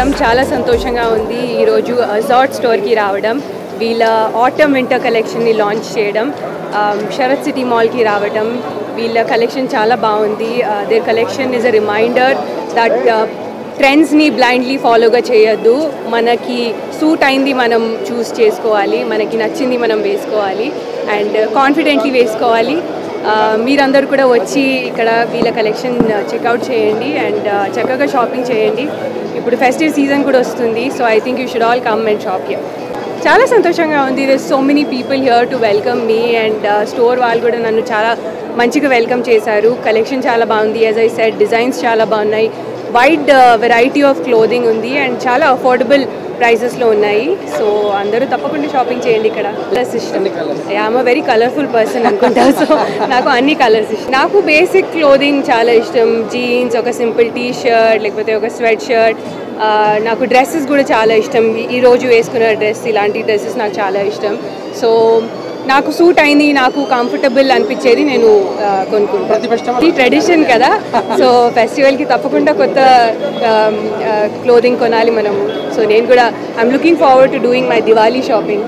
నమస్కారం. చాలా సంతోషంగా ఉంది ఈరోజు అజార్ట్ స్టోర్కి రావడం, వీళ్ళ ఆటమ్ వింటర్ కలెక్షన్ని లాంచ్ చేయడం, శరత్ సిటీ మాల్కి రావడం. వీళ్ళ కలెక్షన్ చాలా బాగుంది. Their collection is a reminder that ట్రెండ్స్ని బ్లైండ్లీ ఫాలోగా చేయొద్దు. మనకి సూట్ అయింది మనం చూస్ చేసుకోవాలి, మనకి నచ్చింది మనం వేసుకోవాలి అండ్ కాన్ఫిడెంట్లీ వేసుకోవాలి. మీరందరూ కూడా వచ్చి ఇక్కడ వీళ్ళ కలెక్షన్ చెక్అవుట్ చేయండి అండ్ చక్కగా షాపింగ్ చేయండి. ఇప్పుడు ఫెస్టివ్ సీజన్ కూడా వస్తుంది, so I think you should all come and shop here. చాలా సంతోషంగా ఉంది. There so many people here to welcome me and store వాళ్ళు కూడా నన్ను చాలా మంచిగా వెల్కమ్ చేశారు. కలెక్షన్ చాలా బాగుంది. యాజ్ ఐ సెడ్, డిజైన్స్ చాలా బాగున్నాయి. వైడ్ వెరైటీ ఆఫ్ క్లోదింగ్ ఉంది అండ్ చాలా అఫోర్డబుల్ ప్రైజెస్లో ఉన్నాయి. సో అందరూ తప్పకుండా షాపింగ్ చేయండి. ఇక్కడ కలర్స్ ఇష్టం. I'm a very colourful person అనుకుంటా, సో నాకు అన్ని కలర్స్ ఇష్టం. నాకు బేసిక్ క్లోదింగ్ చాలా ఇష్టం. జీన్స్, ఒక సింపుల్ టీ షర్ట్, లేకపోతే ఒక స్వెట్ షర్ట్. నాకు డ్రెస్సెస్ కూడా చాలా ఇష్టం. ఈరోజు వేసుకున్న డ్రెస్, ఇలాంటి డ్రెస్సెస్ నాకు చాలా ఇష్టం. సో నాకు సూట్ అయింది, నాకు కంఫర్టబుల్ అనిపించేది నేను కొనుక్కుంటాను. ఈ ట్రెడిషన్ కదా, సో ఫెస్టివల్కి తప్పకుండా కొత్త క్లోదింగ్ కొనాలి మనము. సో నేను కూడా I'm looking forward to doing my Diwali shopping.